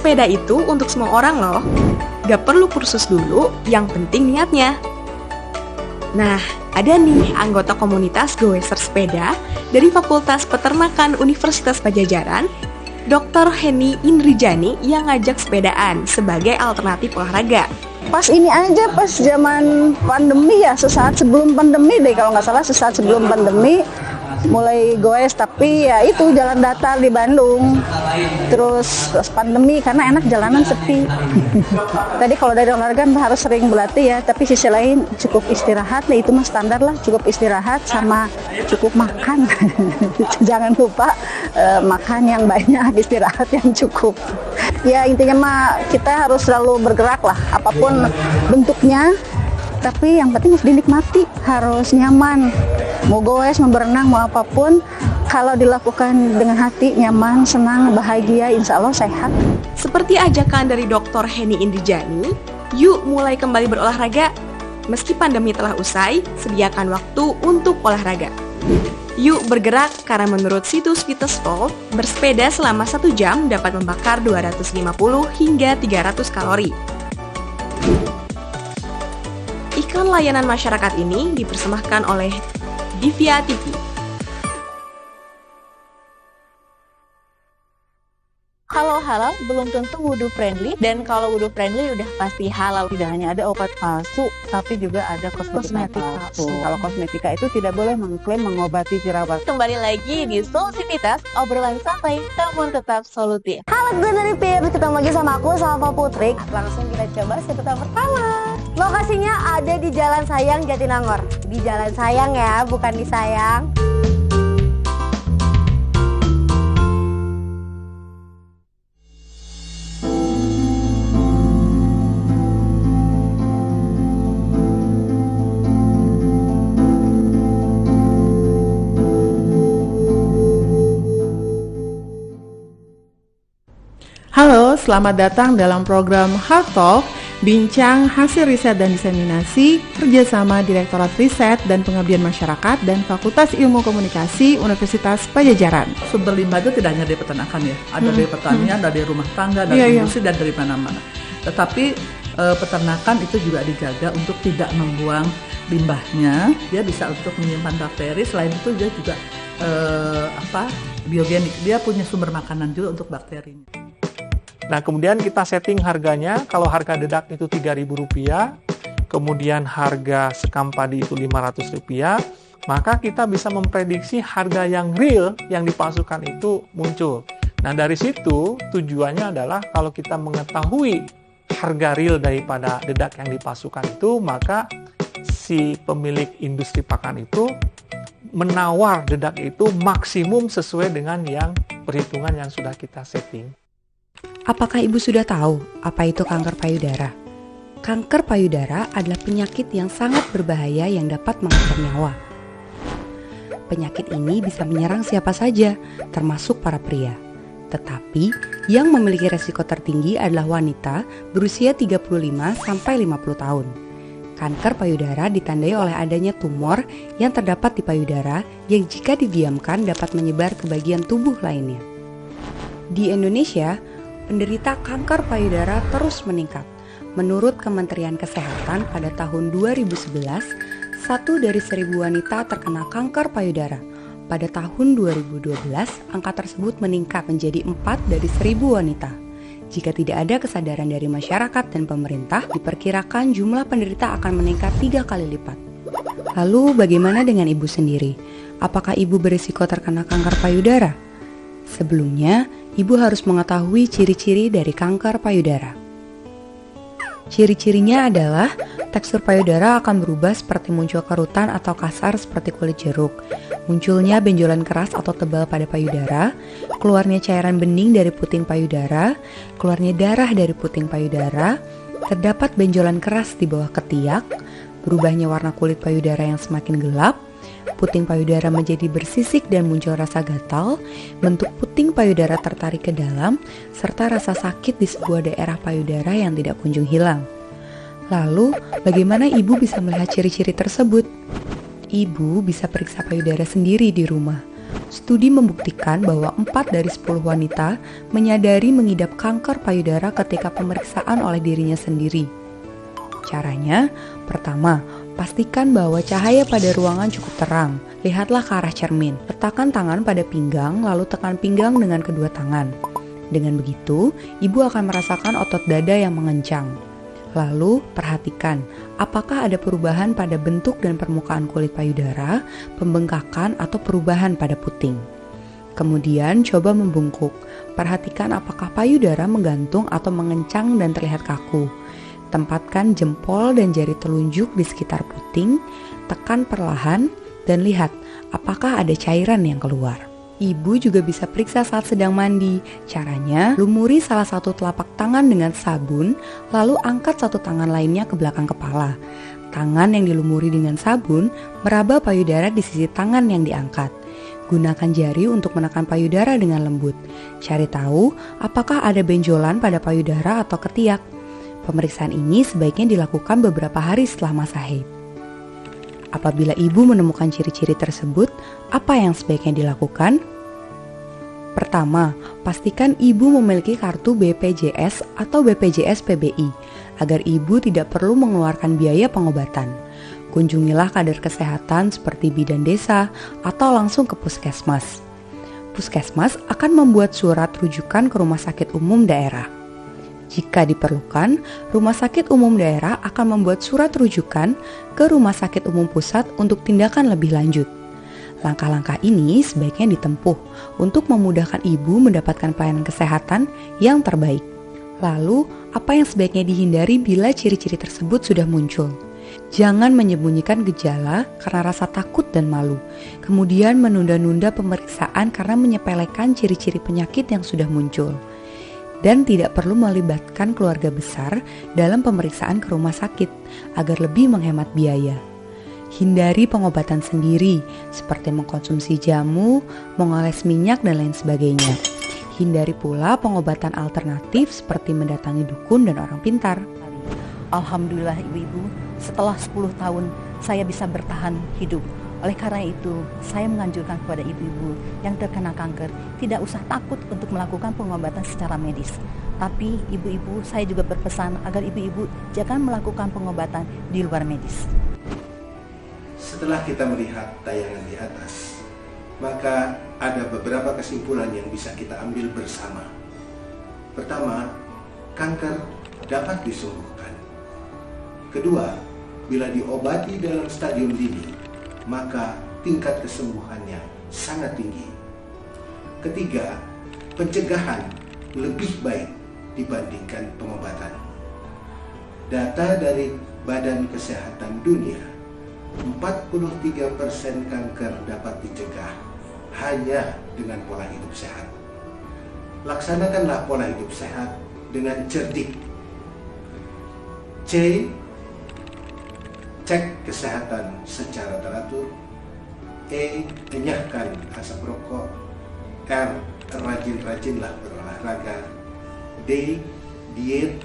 Bersepeda itu untuk semua orang loh. Gak perlu kursus dulu, yang penting niatnya. Nah, ada nih anggota komunitas goeser sepeda dari Fakultas Peternakan Universitas Padjadjaran, Dr. Heni Indrijani yang ngajak sepedaan sebagai alternatif olahraga. Pas ini aja, pas zaman pandemi ya, sesaat sebelum pandemi deh kalau nggak salah, sesaat sebelum pandemi mulai goes, tapi ya itu jalan datar di Bandung. Terus pandemi karena enak jalanan sepi. Tadi kalau dari olahraga harus sering berlatih ya, tapi sisi lain cukup istirahat, nah itu mah standar lah, cukup istirahat sama cukup makan. Jangan lupa makan yang banyak, istirahat yang cukup. Ya intinya mah kita harus selalu bergerak lah, apapun bentuknya. Tapi yang penting harus dinikmati, harus nyaman. Mau goes, mau berenang, mau apapun, kalau dilakukan dengan hati, nyaman, senang, bahagia, insya Allah sehat. Seperti ajakan dari Dr. Heni Indrijani, yuk mulai kembali berolahraga. Meski pandemi telah usai, sediakan waktu untuk olahraga. Yuk bergerak, karena menurut situs Fitnessful, bersepeda selama 1 jam dapat membakar 250 hingga 300 kalori. Iklan layanan masyarakat ini dipersembahkan oleh Divya TV. Halo halal belum tentu wudhu friendly, dan kalau wudhu friendly udah pasti halal. Tidak hanya ada obat palsu, tapi juga ada kosmetika palsu. Kalau kosmetika itu tidak boleh mengklaim mengobati jerawat. Kembali lagi di Solusivitas, obrolan santai namun tetap solutif. Halo, gue dari Pir, ketemu lagi sama aku, sama Putri. Langsung kita coba cerita pertama. Lokasinya ada di Jalan Sayang, Jatinangor. Di Jalan Sayang ya, bukan di Sayang. Halo, selamat datang dalam program Heart Talk, bincang hasil riset dan diseminasi kerjasama Direktorat Riset dan Pengabdian Masyarakat dan Fakultas Ilmu Komunikasi Universitas Padjadjaran. Sumber limbah itu tidak hanya dari peternakan ya, ada dari pertanian, dari rumah tangga, dari industri, dan dari mana-mana. Tetapi peternakan itu juga dijaga untuk tidak membuang limbahnya, dia bisa untuk menyimpan bakteri. Selain itu dia juga biogenik, dia punya sumber makanan juga untuk bakterinya. Nah, kemudian kita setting harganya, kalau harga dedak itu Rp3.000, kemudian harga sekam padi itu Rp500, maka kita bisa memprediksi harga yang real yang dipalsukan itu muncul. Nah, dari situ tujuannya adalah kalau kita mengetahui harga real daripada dedak yang dipalsukan itu, maka si pemilik industri pakan itu menawar dedak itu maksimum sesuai dengan yang perhitungan yang sudah kita setting. Apakah Ibu sudah tahu apa itu kanker payudara? Kanker payudara adalah penyakit yang sangat berbahaya yang dapat mengancam nyawa. Penyakit ini bisa menyerang siapa saja, termasuk para pria. Tetapi yang memiliki resiko tertinggi adalah wanita berusia 35-50 tahun. Kanker payudara ditandai oleh adanya tumor yang terdapat di payudara yang jika didiamkan dapat menyebar ke bagian tubuh lainnya. Di Indonesia, penderita kanker payudara terus meningkat. Menurut Kementerian Kesehatan pada tahun 2011, 1 dari 1.000 wanita terkena kanker payudara. Pada tahun 2012, angka tersebut meningkat menjadi 4 dari 1.000 wanita. Jika tidak ada kesadaran dari masyarakat dan pemerintah, diperkirakan jumlah penderita akan meningkat 3 kali lipat. Lalu bagaimana dengan Ibu sendiri? Apakah Ibu berisiko terkena kanker payudara? Sebelumnya, Ibu harus mengetahui ciri-ciri dari kanker payudara. Ciri-cirinya adalah tekstur payudara akan berubah seperti muncul kerutan atau kasar seperti kulit jeruk, munculnya benjolan keras atau tebal pada payudara, keluarnya cairan bening dari puting payudara, keluarnya darah dari puting payudara, terdapat benjolan keras di bawah ketiak, berubahnya warna kulit payudara yang semakin gelap, puting payudara menjadi bersisik dan muncul rasa gatal, bentuk puting payudara tertarik ke dalam, serta rasa sakit di sebuah daerah payudara yang tidak kunjung hilang. Lalu, bagaimana Ibu bisa melihat ciri-ciri tersebut? Ibu bisa periksa payudara sendiri di rumah. Studi membuktikan bahwa 4 dari 10 wanita menyadari mengidap kanker payudara ketika pemeriksaan oleh dirinya sendiri. Caranya, pertama, pastikan bahwa cahaya pada ruangan cukup terang. Lihatlah ke arah cermin. Letakkan tangan pada pinggang, lalu tekan pinggang dengan kedua tangan. Dengan begitu, ibu akan merasakan otot dada yang mengencang. Lalu, perhatikan apakah ada perubahan pada bentuk dan permukaan kulit payudara, pembengkakan, atau perubahan pada puting. Kemudian, coba membungkuk. Perhatikan apakah payudara menggantung atau mengencang dan terlihat kaku. Tempatkan jempol dan jari telunjuk di sekitar puting, tekan perlahan, dan lihat apakah ada cairan yang keluar. Ibu juga bisa periksa saat sedang mandi. Caranya, lumuri salah satu telapak tangan dengan sabun, lalu angkat satu tangan lainnya ke belakang kepala. Tangan yang dilumuri dengan sabun meraba payudara di sisi tangan yang diangkat. Gunakan jari untuk menekan payudara dengan lembut. Cari tahu apakah ada benjolan pada payudara atau ketiak. Pemeriksaan ini sebaiknya dilakukan beberapa hari setelah masa haid. Apabila ibu menemukan ciri-ciri tersebut, apa yang sebaiknya dilakukan? Pertama, pastikan ibu memiliki kartu BPJS atau BPJS PBI agar ibu tidak perlu mengeluarkan biaya pengobatan. Kunjungilah kader kesehatan seperti bidan desa atau langsung ke puskesmas. Puskesmas akan membuat surat rujukan ke rumah sakit umum daerah. Jika diperlukan, Rumah Sakit Umum Daerah akan membuat surat rujukan ke Rumah Sakit Umum Pusat untuk tindakan lebih lanjut. Langkah-langkah ini sebaiknya ditempuh untuk memudahkan ibu mendapatkan pelayanan kesehatan yang terbaik. Lalu, apa yang sebaiknya dihindari bila ciri-ciri tersebut sudah muncul? Jangan menyembunyikan gejala karena rasa takut dan malu, kemudian menunda-nunda pemeriksaan karena menyepelekan ciri-ciri penyakit yang sudah muncul. Dan tidak perlu melibatkan keluarga besar dalam pemeriksaan ke rumah sakit agar lebih menghemat biaya. Hindari pengobatan sendiri seperti mengkonsumsi jamu, mengoles minyak, dan lain sebagainya. Hindari pula pengobatan alternatif seperti mendatangi dukun dan orang pintar. Alhamdulillah ibu-ibu, setelah 10 tahun saya bisa bertahan hidup. Oleh karena itu, saya menganjurkan kepada ibu-ibu yang terkena kanker tidak usah takut untuk melakukan pengobatan secara medis. Tapi ibu-ibu, saya juga berpesan agar ibu-ibu jangan melakukan pengobatan di luar medis. Setelah kita melihat tayangan di atas, maka ada beberapa kesimpulan yang bisa kita ambil bersama. Pertama, kanker dapat disembuhkan. Kedua, bila diobati dalam stadium dini, maka tingkat kesembuhannya sangat tinggi. Ketiga, pencegahan lebih baik dibandingkan pengobatan. Data dari Badan Kesehatan Dunia, 43% kanker dapat dicegah hanya dengan pola hidup sehat. Laksanakanlah pola hidup sehat dengan cerdik. C. Cek kesehatan secara teratur. E. Enyahkan asap rokok. R. Rajin-rajinlah berolahraga. D. Diet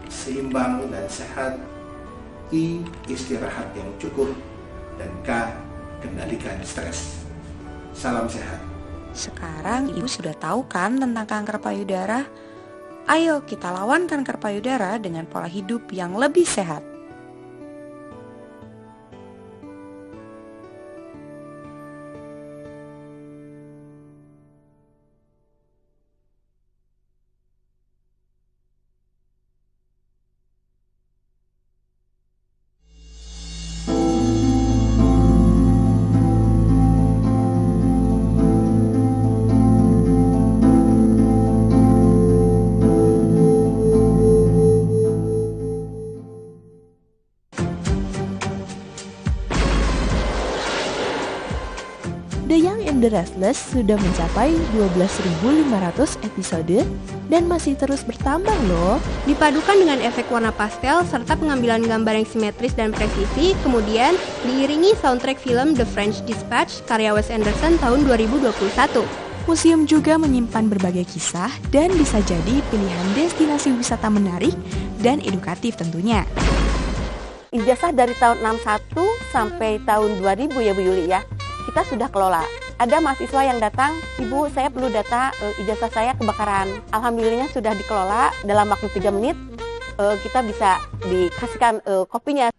seimbang dan sehat. I. Istirahat yang cukup. Dan K. Kendalikan stres. Salam sehat. Sekarang ibu sudah tahu kan tentang kanker payudara? Ayo kita lawan kanker payudara dengan pola hidup yang lebih sehat. The Young and the Restless sudah mencapai 12.500 episode dan masih terus bertambah loh. Dipadukan dengan efek warna pastel serta pengambilan gambar yang simetris dan presisi, kemudian diiringi soundtrack film The French Dispatch karya Wes Anderson tahun 2021. Museum juga menyimpan berbagai kisah dan bisa jadi pilihan destinasi wisata menarik dan edukatif tentunya. Ijazah dari tahun 61 sampai tahun 2000 ya Bu Yuli ya. Kita sudah kelola ada mahasiswa yang datang, "Ibu, saya perlu data ijazah saya kebakaran." Alhamdulillahnya sudah dikelola dalam waktu 3 menit. Kita bisa dikasihkan kopinya.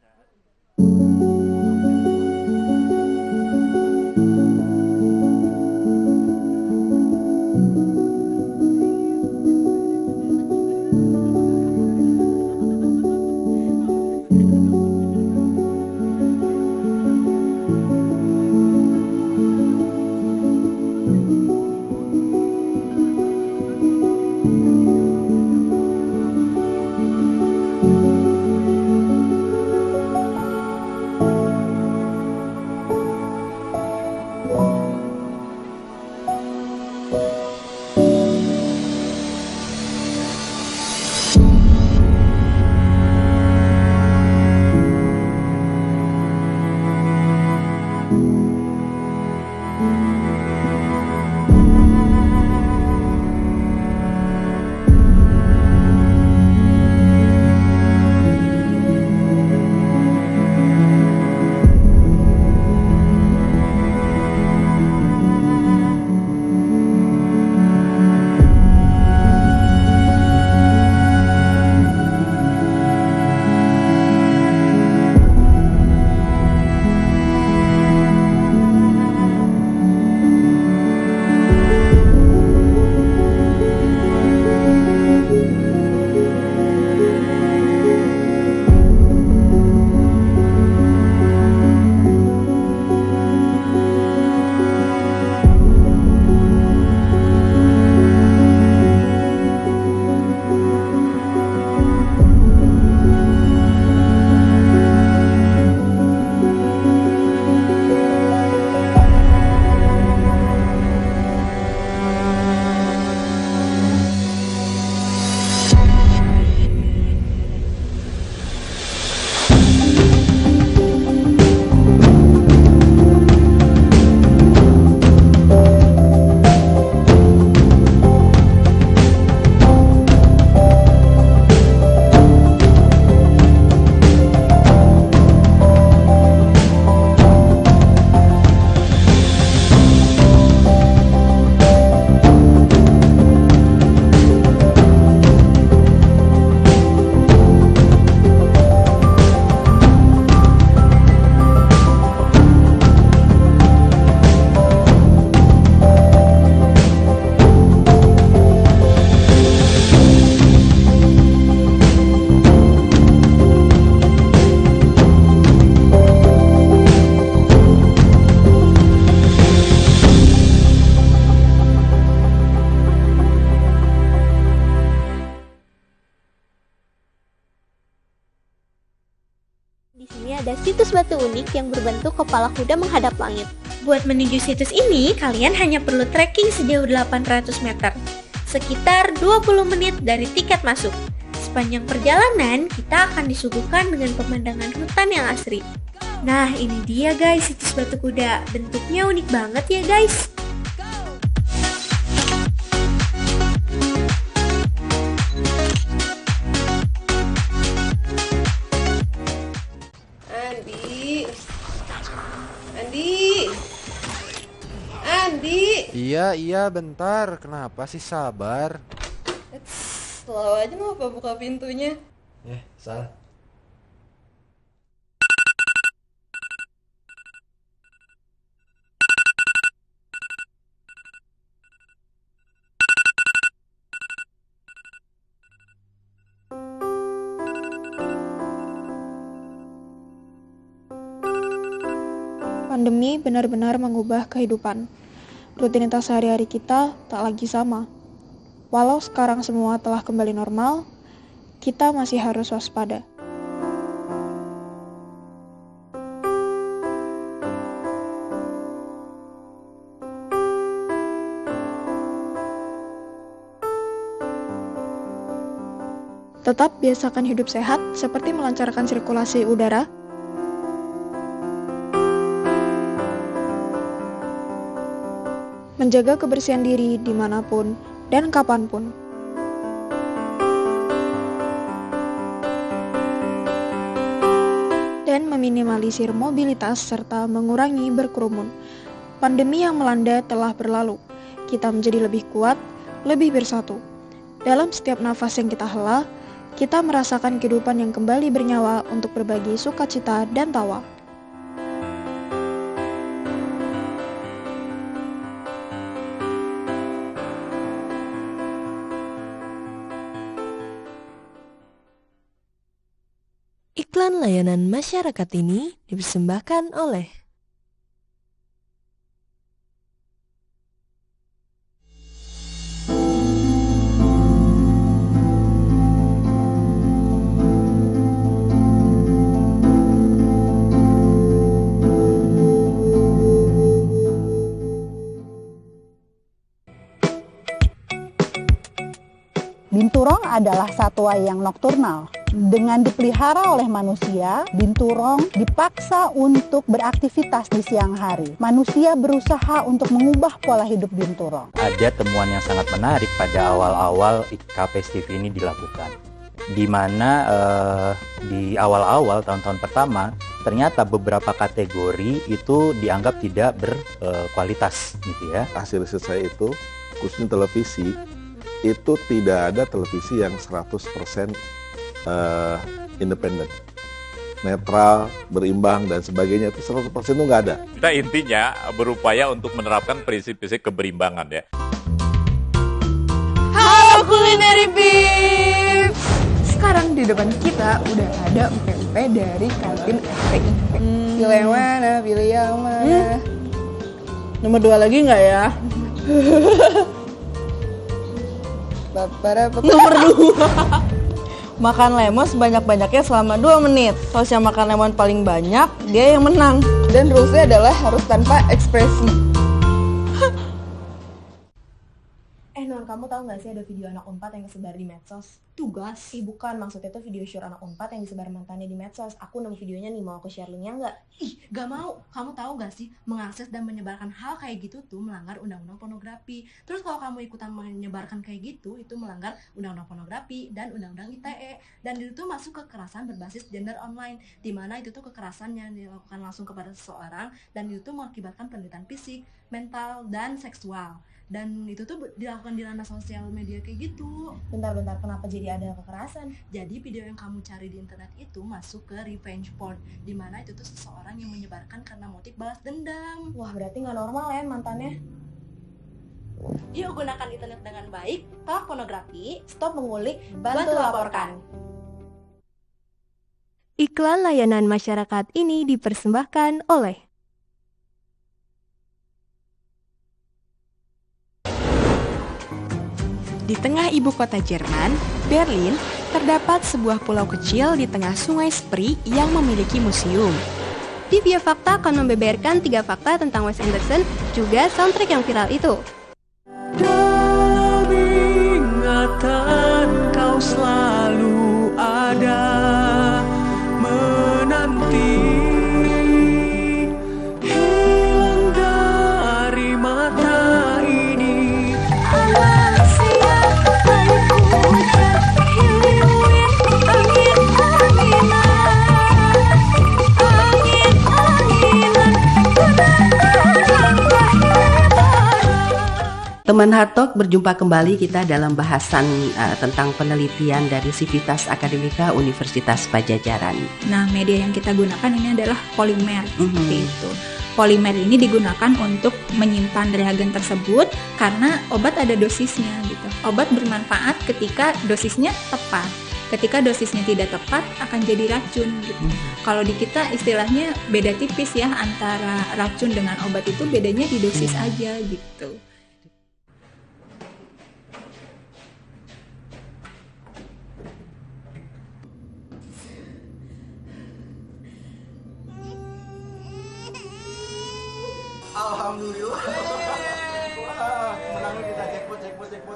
Di sini ada situs batu unik yang berbentuk kepala kuda menghadap langit. Buat menuju situs ini, kalian hanya perlu trekking sejauh 800 meter, sekitar 20 menit dari tiket masuk. Sepanjang perjalanan, kita akan disuguhkan dengan pemandangan hutan yang asri. Nah, ini dia guys situs batu kuda. Bentuknya unik banget ya guys. Andi. Iya, bentar. Kenapa sih sabar? Selalu aja ngapa buka pintunya. Salah. Pandemi benar-benar mengubah kehidupan. Rutinitas sehari-hari kita tak lagi sama. Walau sekarang semua telah kembali normal, kita masih harus waspada. Tetap biasakan hidup sehat seperti melancarkan sirkulasi udara, menjaga kebersihan diri dimanapun dan kapanpun. Dan meminimalisir mobilitas serta mengurangi berkerumun. Pandemi yang melanda telah berlalu. Kita menjadi lebih kuat, lebih bersatu. Dalam setiap nafas yang kita hela, kita merasakan kehidupan yang kembali bernyawa untuk berbagi sukacita dan tawa. Iklan layanan masyarakat ini dipersembahkan oleh Binturong adalah satwa yang nokturnal. Dengan dipelihara oleh manusia, binturong dipaksa untuk beraktivitas di siang hari. Manusia berusaha untuk mengubah pola hidup binturong. Ada temuan yang sangat menarik pada awal-awal KPSTV ini dilakukan. Di mana di awal-awal tahun-tahun pertama, ternyata beberapa kategori itu dianggap tidak berkualitas gitu ya. Hasil riset saya itu, khususnya televisi, itu tidak ada televisi yang 100% independen, netral, berimbang dan sebagainya, itu 100% itu nggak ada. Kita intinya berupaya untuk menerapkan prinsip-prinsip keberimbangan ya. Halo Culinary Beeps! Sekarang di depan kita udah ada UPP dari kantin FPIP. Pilih yang mana? Pilih yang mana? Nomor 2 lagi nggak ya? Nomor 2. Makan lemon sebanyak-banyaknya selama 2 menit. Kalau yang makan lemon paling banyak, dia yang menang. Dan rulesnya adalah harus tanpa ekspresi. Non, kamu tahu nggak sih ada video anak Unpad yang kesebar di medsos? Tugas? Bukan, maksudnya tuh video syur anak Unpad yang disebar mantannya di medsos. Aku nemu videonya nih, mau aku share linknya nggak? Ih, gak mau. Kamu tahu gak sih, mengakses dan menyebarkan hal kayak gitu tuh melanggar undang-undang pornografi. Terus kalau kamu ikutan menyebarkan kayak gitu, itu melanggar undang-undang pornografi dan undang-undang ITE. Dan itu tuh masuk kekerasan berbasis gender online, dimana itu tuh kekerasan yang dilakukan langsung kepada seseorang, dan itu tuh mengakibatkan penderitaan fisik, mental, dan seksual. Dan itu tuh dilakukan di ranah sosial media kayak gitu. Bentar-bentar, kenapa jadi ada kekerasan? Jadi video yang kamu cari di internet itu masuk ke revenge porn, dimana itu tuh seseorang yang menyebarkan karena motif balas dendam. Wah, berarti nggak normal ya mantannya. Yuk gunakan internet dengan baik, tolak pornografi, stop mengulik, bantu laporkan. Iklan layanan masyarakat ini dipersembahkan oleh Di tengah ibu kota Jerman, Berlin, terdapat sebuah pulau kecil di tengah sungai Spree yang memiliki museum. Trivia Fakta akan membeberkan 3 fakta tentang Wes Anderson, juga soundtrack yang viral itu. Dalam ingatan kau selalu ada, menanti hilang dari mata ini. Teman Hardtalk, berjumpa kembali kita dalam bahasan tentang penelitian dari Civitas Akademika Universitas Pajajaran. Nah, media yang kita gunakan ini adalah polimer, seperti itu. Polimer ini digunakan untuk menyimpan reagen tersebut karena obat ada dosisnya gitu. Obat bermanfaat ketika dosisnya tepat. Ketika dosisnya tidak tepat akan jadi racun gitu. Kalau di kita istilahnya beda tipis ya antara racun dengan obat, itu bedanya di dosis aja gitu. Alhamdulillah. Wah, menang kita jackpot.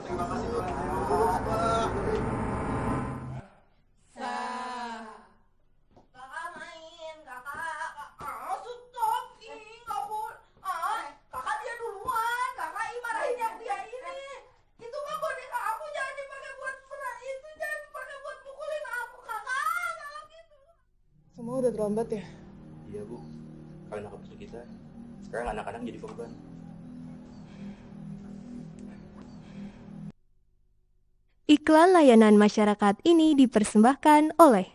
Terima kasih Tuhan. Kakak main, kakak. Stop, ini nggak boleh. Kakak dia duluan. Kakak marahin yang dia ini. Itu mah boneka aku, jangan dipakai buat pernah itu, jangan dipakai buat pukulin aku, kakak. Kalau gitu. Semua udah terlambat ya? Iya Bu, kalian akan butuh kita. Sekarang anak-anak jadi korban. Iklan layanan masyarakat ini dipersembahkan oleh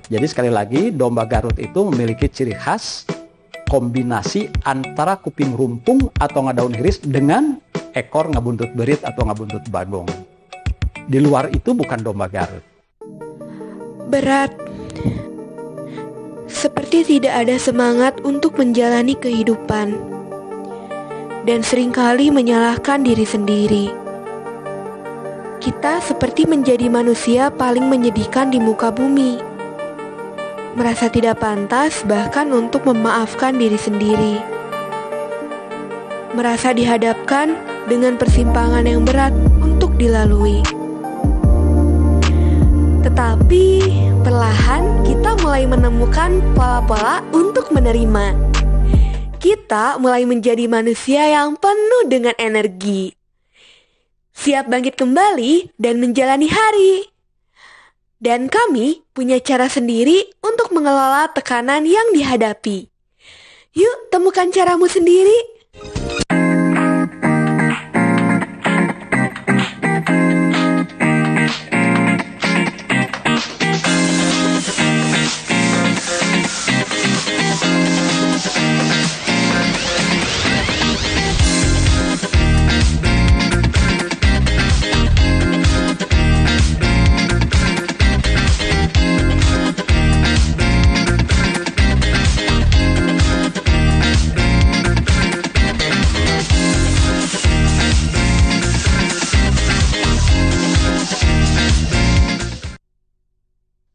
Jadi sekali lagi, domba Garut itu memiliki ciri khas kombinasi antara kuping rumpung atau ngadaun iris dengan ekor ngabuntut berit atau ngabuntut bagong. Di luar itu bukan domba Garut. Berat. Seperti tidak ada semangat untuk menjalani kehidupan. Dan seringkali menyalahkan diri sendiri. Kita seperti menjadi manusia paling menyedihkan di muka bumi. Merasa tidak pantas bahkan untuk memaafkan diri sendiri. Merasa dihadapkan dengan persimpangan yang berat untuk dilalui. Tetapi perlahan kita mulai menemukan pola-pola untuk menerima. Kita mulai menjadi manusia yang penuh dengan energi. Siap bangkit kembali dan menjalani hari. Dan kami punya cara sendiri untuk mengelola tekanan yang dihadapi. Yuk, temukan caramu sendiri.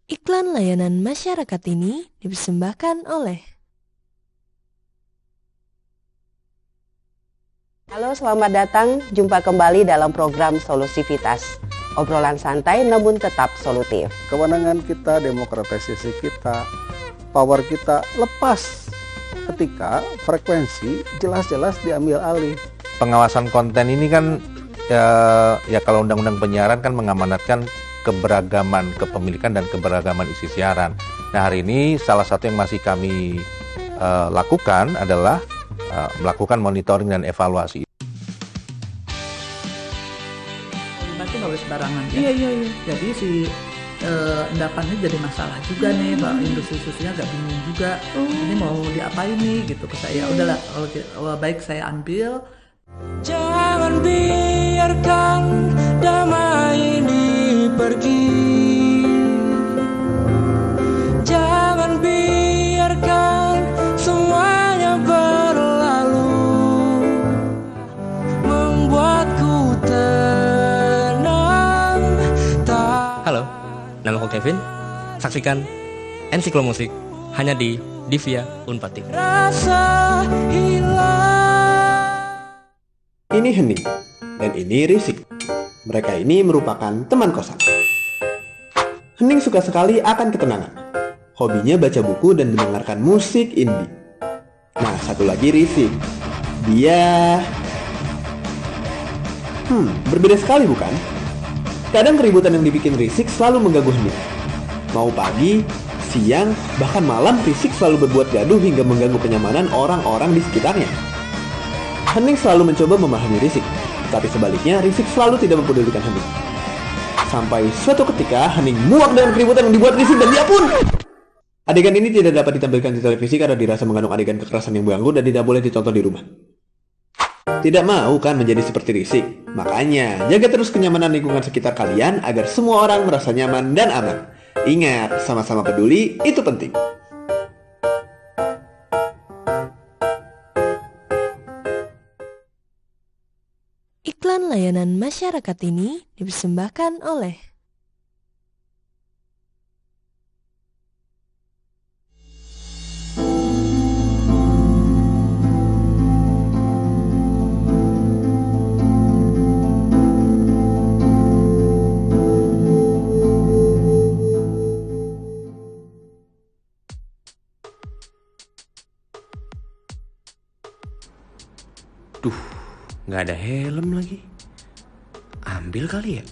Iklan layanan masyarakat ini dipersembahkan oleh Halo, selamat datang. Jumpa kembali dalam program Solusivitas. Obrolan santai namun tetap solutif. Kewenangan kita, demokratisasi kita, power kita lepas ketika frekuensi jelas-jelas diambil alih. Pengawasan konten ini kan ya kalau undang-undang penyiaran kan mengamanatkan keberagaman kepemilikan dan keberagaman isi siaran. Nah, hari ini salah satu yang masih kami lakukan adalah melakukan monitoring dan evaluasi. Itu nggak boleh sembarangan ya. Iya. Jadi si endapannya jadi masalah juga nih, Mbak. Industri-industrinya agak bingung juga. Ini mau diapain nih gitu ke saya. Udahlah, kalau baik saya ambil. Jangan biarkan damai ini pergi. Jangan biarkan semuanya berlalu, membuatku tenang. Halo, nama aku Kevin. Saksikan Ensiklomusik hanya di Divia Unpad TV. Rasa hilang. Ini Hening, dan ini Risik. Mereka ini merupakan teman kosan. Hening suka sekali akan ketenangan. Hobinya baca buku dan mendengarkan musik indie. Nah, satu lagi Risik. Dia... berbeda sekali bukan? Kadang keributan yang dibikin Risik selalu mengganggu Hening. Mau pagi, siang, bahkan malam Risik selalu berbuat gaduh hingga mengganggu kenyamanan orang-orang di sekitarnya. Hening selalu mencoba memahami Risik, tapi sebaliknya Risik selalu tidak mempedulikan Hening. Sampai suatu ketika Hening muak dengan keributan yang dibuat Risik dan dia pun. Adegan ini tidak dapat ditampilkan di televisi karena dirasa mengandung adegan kekerasan yang mengganggu dan tidak boleh ditonton di rumah. Tidak mau kan menjadi seperti Risik? Makanya, jaga terus kenyamanan lingkungan sekitar kalian agar semua orang merasa nyaman dan aman. Ingat, sama-sama peduli itu penting. Iklan layanan masyarakat ini dipersembahkan oleh Duh, nggak ada helm lagi. Ambil kali ya.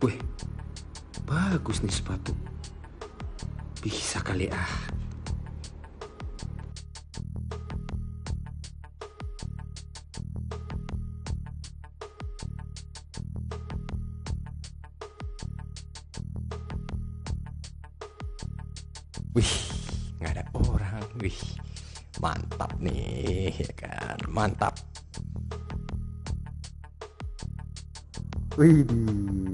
Wih, bagus nih sepatu. Bisa kali ah. Wih, nggak ada orang. Wih, mantap nih, ya kan? Mantap. Wih,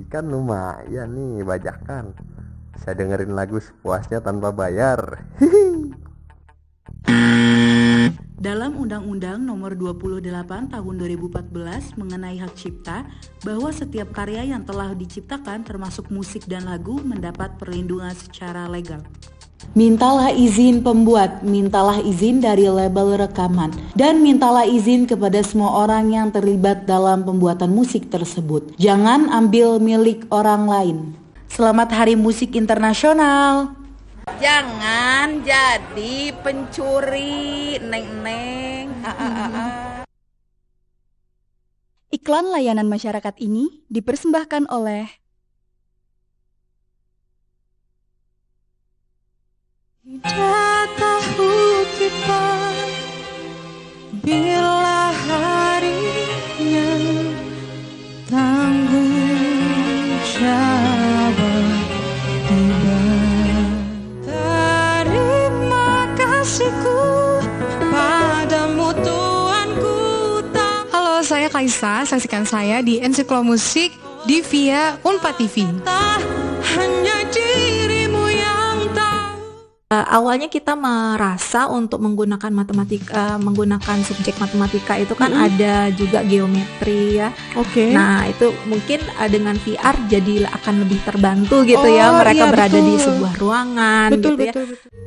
kan lumayan nih bajakan. Bisa dengerin lagu sepuasnya tanpa bayar. Dalam Undang-Undang Nomor 28 Tahun 2014 mengenai hak cipta, bahwa setiap karya yang telah diciptakan termasuk musik dan lagu mendapat perlindungan secara legal. Mintalah izin pembuat, mintalah izin dari label rekaman, dan mintalah izin kepada semua orang yang terlibat dalam pembuatan musik tersebut. Jangan ambil milik orang lain. Selamat Hari Musik Internasional. Jangan jadi pencuri, neng-neng. Iklan layanan masyarakat ini dipersembahkan oleh Tidak tahu kita bila harinya tanggung jawab tiba. Terima kasihku padamu Tuanku. Halo, saya Kaisa. Saksikan saya di Ensiklomusik di via Unpad TV. Hanya dirimu yang tahu. Awalnya kita merasa untuk menggunakan matematika, menggunakan subjek matematika itu kan ada juga geometri ya. Oke. Nah itu mungkin dengan VR jadi akan lebih terbantu gitu ya. Mereka iya, berada betul. di sebuah ruangan Betul, gitu betul, ya. betul.